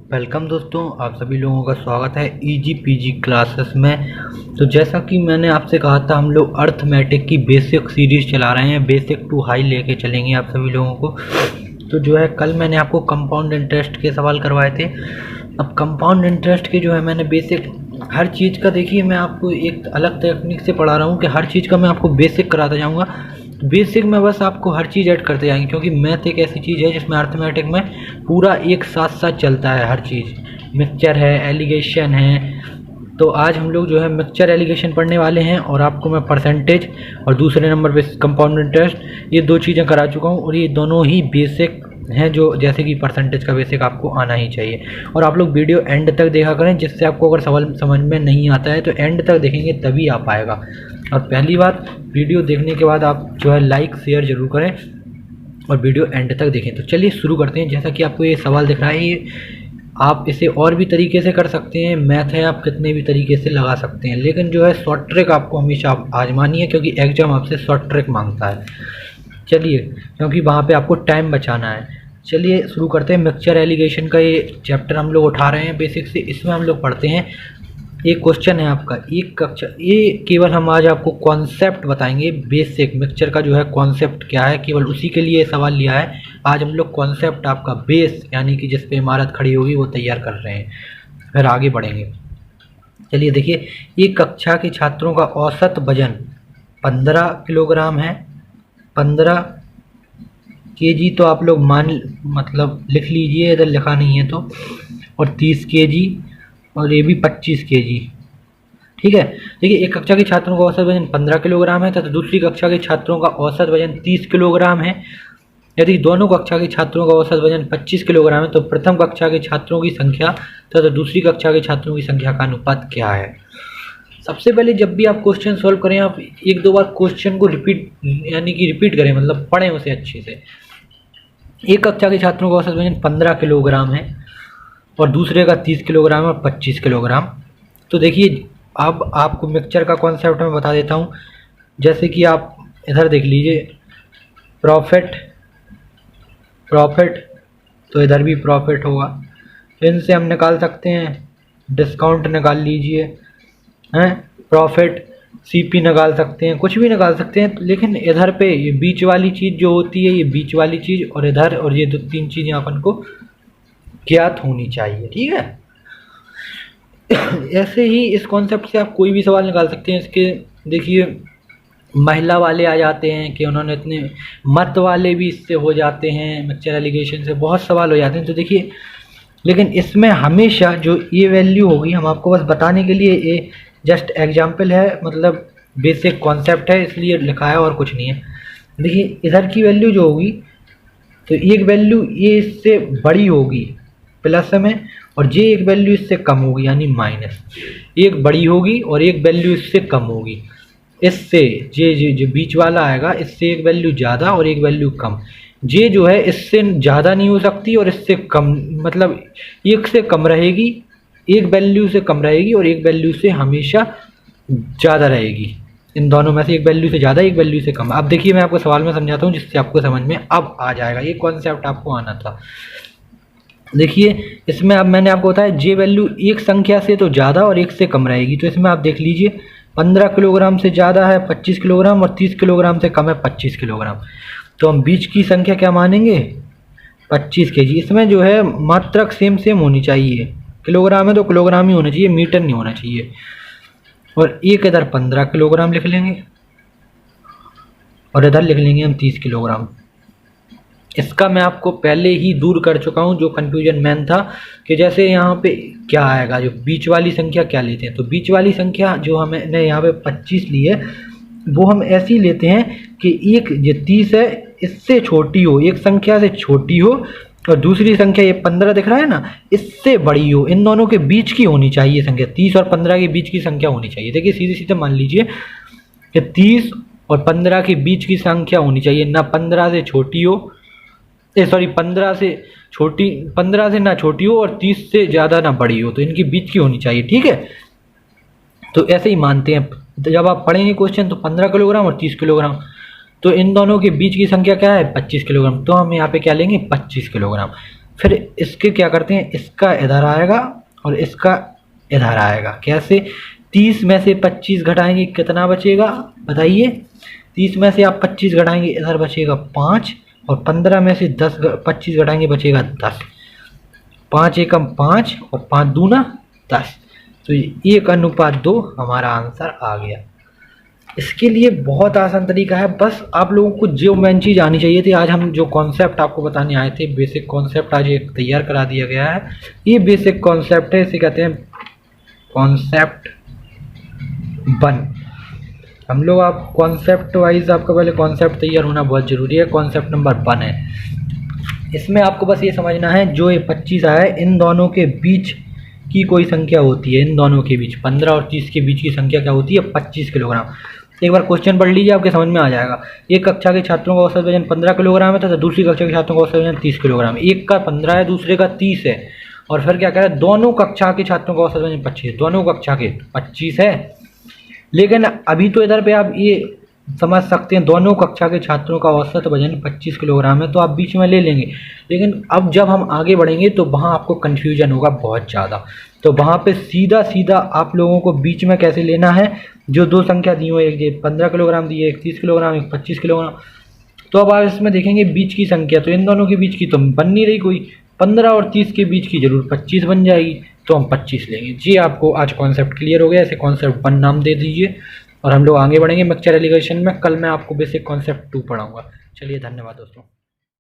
Welcome दोस्तों, आप सभी लोगों का स्वागत है ईजी पीजी क्लासेस में। तो जैसा कि मैंने आपसे कहा था, हम लोग अर्थमेटिक की बेसिक सीरीज चला रहे हैं। बेसिक टू हाई लेके चलेंगे आप सभी लोगों को। तो जो है, कल मैंने आपको कंपाउंड इंटरेस्ट के सवाल करवाए थे। अब कंपाउंड इंटरेस्ट के जो है, मैंने बेसिक हर चीज़ का, देखिए मैं आपको एक अलग टेक्निक से पढ़ा रहा हूँ कि हर चीज़ का मैं आपको बेसिक कराता जाऊँगा। बेसिक में बस आपको हर चीज़ ऐड करते जाएंगे, क्योंकि मैथ एक ऐसी चीज़ है जिसमें अर्थमेटिक में पूरा एक साथ साथ चलता है हर चीज़। मिक्सचर है, एलिगेशन है। तो आज हम लोग जो है मिक्सचर एलिगेशन पढ़ने वाले हैं, और आपको मैं परसेंटेज और दूसरे नंबर पे कंपाउंड इंटरेस्ट, ये दो चीज़ें करा चुका हूँ, और ये दोनों ही बेसिक हैं, जो जैसे कि परसेंटेज का बेसिक आपको आना ही चाहिए। और आप लोग वीडियो एंड तक देखा करें, जिससे आपको अगर सवाल समझ में नहीं आता है तो एंड तक देखेंगे तभी आ पाएगा। और पहली बात, वीडियो देखने के बाद आप जो है लाइक शेयर ज़रूर करें और वीडियो एंड तक देखें। तो चलिए शुरू करते हैं। जैसा कि आपको ये सवाल दिख रहा है, ये आप इसे और भी तरीके से कर सकते हैं। मैथ है, आप कितने भी तरीके से लगा सकते हैं, लेकिन जो है शॉर्ट ट्रिक आपको हमेशा आजमानी है, क्योंकि एग्जाम आपसे शॉर्ट ट्रिक मांगता है। चलिए, क्योंकि वहाँ पे आपको टाइम बचाना है। चलिए शुरू करते हैं। मिक्सचर एलिगेशन का ये चैप्टर हम लोग उठा रहे हैं बेसिक से। इसमें हम लोग पढ़ते हैं, एक क्वेश्चन है आपका एक कक्षा, ये केवल हम आज आपको कॉन्सेप्ट बताएंगे। बेसिक मिक्सचर का जो है कॉन्सेप्ट क्या है, केवल उसी के लिए सवाल लिया है। आज हम लोग कॉन्सेप्ट, आपका बेस यानी कि जिस पे इमारत खड़ी होगी, वो तैयार कर रहे हैं। फिर आगे बढ़ेंगे। चलिए देखिए, एक कक्षा के छात्रों का औसत वजन 15 किलोग्राम है। 15 केजी तो आप लोग मतलब लिख लीजिए, इधर लिखा नहीं है तो। और 30 केजी, और ये भी 25 केजी। ठीक है। देखिए, एक कक्षा के छात्रों का औसत वजन 15 किलोग्राम है तथा दूसरी कक्षा के छात्रों का औसत वजन 30 किलोग्राम है। यदि दोनों कक्षा के छात्रों का औसत वजन 25 किलोग्राम है, तो प्रथम कक्षा के छात्रों की संख्या तथा दूसरी कक्षा के छात्रों की संख्या का अनुपात क्या है। सबसे पहले जब भी आप क्वेश्चन सॉल्व करें, आप एक दो बार क्वेश्चन को रिपीट यानी कि रिपीट करें, मतलब पढ़ें उसे अच्छे से। एक कक्षा के छात्रों का औसत वजन 15 किलोग्राम है और दूसरे का 30 किलोग्राम और 25 किलोग्राम। तो देखिए, अब आपको मिक्सचर का कॉन्सेप्ट मैं बता देता हूँ। जैसे कि आप इधर देख लीजिए, प्रॉफिट तो इधर भी प्रॉफिट होगा। इनसे हम निकाल सकते हैं, डिस्काउंट निकाल लीजिए, हैं, प्रॉफिट, सीपी निकाल सकते हैं, कुछ भी निकाल सकते हैं। लेकिन इधर पे ये बीच वाली चीज़ जो होती है, ये बीच वाली चीज़, और इधर, और ये दो तीन चीज़ें अपन को ज्ञात होनी चाहिए। ठीक है। ऐसे ही इस कॉन्सेप्ट से आप कोई भी सवाल निकाल सकते हैं। इसके देखिए, महिला वाले आ जाते हैं कि उन्होंने इतने, मत वाले भी इससे हो जाते हैं, मिक्सचर एलिगेशन से बहुत सवाल हो जाते हैं। तो देखिए, लेकिन इसमें हमेशा जो ये वैल्यू होगी, हम आपको बस बताने के लिए, ये जस्ट एग्जाम्पल है, मतलब बेसिक कॉन्सेप्ट है, इसलिए लिखा है और कुछ नहीं है। देखिए, इधर की वैल्यू जो होगी, तो एक वैल्यू ये इससे बड़ी होगी प्लस में, और ये एक वैल्यू इससे कम होगी यानी माइनस। एक बड़ी होगी और एक वैल्यू इससे कम होगी। इससे ये जो बीच वाला आएगा, इससे एक वैल्यू ज़्यादा और एक वैल्यू कम। ये जो है इससे ज़्यादा नहीं हो सकती और इससे कम, मतलब एक से कम रहेगी, एक वैल्यू से कम रहेगी और एक वैल्यू से हमेशा ज़्यादा रहेगी। इन दोनों में से एक वैल्यू से ज़्यादा, एक वैल्यू से कम। अब देखिए, मैं आपको सवाल में समझाता हूँ, जिससे आपको समझ में अब आ जाएगा। ये कॉन्सेप्ट आपको आना था। देखिए, इसमें अब मैंने आपको बताया, जे वैल्यू एक संख्या से तो ज़्यादा और एक से कम रहेगी। तो इसमें आप देख लीजिए, 15 किलोग्राम से ज़्यादा है 25 किलोग्राम और 30 किलोग्राम से कम है 25 किलोग्राम। तो हम बीच की संख्या क्या मानेंगे, 25 केजी। इसमें जो है मात्रक सेम होनी चाहिए। किलोग्राम है तो किलोग्राम ही होना चाहिए, मीटर नहीं होना चाहिए। और एक इधर 15 किलोग्राम लिख लेंगे और इधर लिख लेंगे हम 30 किलोग्राम। इसका मैं आपको पहले ही दूर कर चुका हूँ, जो कन्फ्यूजन मैन था कि जैसे यहाँ पे क्या आएगा, जो बीच वाली संख्या क्या लेते हैं। तो बीच वाली संख्या जो हमने यहाँ पे 25 ली है, वो हम ऐसी लेते हैं कि एक जो 30 है इससे छोटी हो, एक संख्या से छोटी हो, और दूसरी संख्या ये 15 दिख रहा है ना, इससे बड़ी हो। इन दोनों के बीच की होनी चाहिए संख्या, 30 और 15 के बीच की संख्या होनी चाहिए। देखिए, सीधे सीधे मान लीजिए कि 30 और 15 के बीच की संख्या होनी चाहिए, ना 15 से छोटी हो, 15 से छोटी, 15 से ना छोटी हो और 30 से ज़्यादा ना बड़ी हो। तो इनके बीच की होनी चाहिए। ठीक है। तो ऐसे ही मानते हैं। तो जब आप पढ़ेंगे क्वेश्चन, तो 15 किलोग्राम और 30 किलोग्राम, तो इन दोनों के बीच की संख्या क्या है, 25 किलोग्राम। तो हम यहाँ पे क्या लेंगे, 25 किलोग्राम। फिर इसके क्या करते हैं, इसका इधर आएगा और इसका इधर आएगा। कैसे? 30 में से 25 घटाएंगे कितना बचेगा बताइए? 30 में से आप 25 घटाएंगे इधर बचेगा 5, और 15 में से 25 घटाएंगे बचेगा 10। 5 एकम 5 और 5 दूना 10, तो 1:2 हमारा आंसर आ गया। इसके लिए बहुत आसान तरीका है, बस आप लोगों को जो मेन चीज़ आनी चाहिए थी। आज हम जो कॉन्सेप्ट आपको बताने आए थे, बेसिक कॉन्सेप्ट आज एक तैयार करा दिया गया है। ये बेसिक कॉन्सेप्ट है, इसे कहते हैं कॉन्सेप्ट 1। हम लोग आप कॉन्सेप्ट वाइज आपका पहले कॉन्सेप्ट तैयार होना बहुत ज़रूरी है। कॉन्सेप्ट नंबर 1 है, इसमें आपको बस ये समझना है जो ये 25 आया है, इन दोनों के बीच की कोई संख्या होती है। इन दोनों के बीच 15 और 30 के बीच की संख्या क्या होती है? 25 किलोग्राम। एक बार क्वेश्चन पढ़ लीजिए, आपके समझ में आ जाएगा। एक कक्षा के छात्रों का औसत वजन 15 किलोग्राम है तथा दूसरी कक्षा के छात्रों का औसत वजन 30 किलोग्राम है। एक का 15 है, दूसरे का 30 है, और फिर क्या कह रहा है? दोनों कक्षा के छात्रों का औसत वजन 25 है। दोनों कक्षा के 25 है, लेकिन अभी तो इधर पे आप ये समझ सकते हैं दोनों कक्षा के छात्रों का औसत वजन 25 किलोग्राम है, तो आप बीच में ले लेंगे। लेकिन अब जब हम आगे बढ़ेंगे तो वहाँ आपको कन्फ्यूजन होगा बहुत ज़्यादा, तो वहाँ पे सीधा सीधा आप लोगों को बीच में कैसे लेना है, जो दो संख्या दी हो, एक 15 किलोग्राम दी है, एक 30 किलोग्राम, एक 25 किलोग्राम, तो अब आप इसमें देखेंगे बीच की संख्या, तो इन दोनों के बीच की तो बन नहीं रही कोई। 15 और 30 के बीच की जरूर 25 बन जाएगी, तो हम 25 लेंगे जी। आपको आज कॉन्सेप्ट क्लियर हो गया, इसे कॉन्सेप्ट 1 नाम दे दीजिए, और हम लोग आगे बढ़ेंगे मिक्सचर एलिगेशन में। कल मैं आपको बेसिक कॉन्सेप्ट 2 पढ़ाऊंगा। चलिए, धन्यवाद दोस्तों।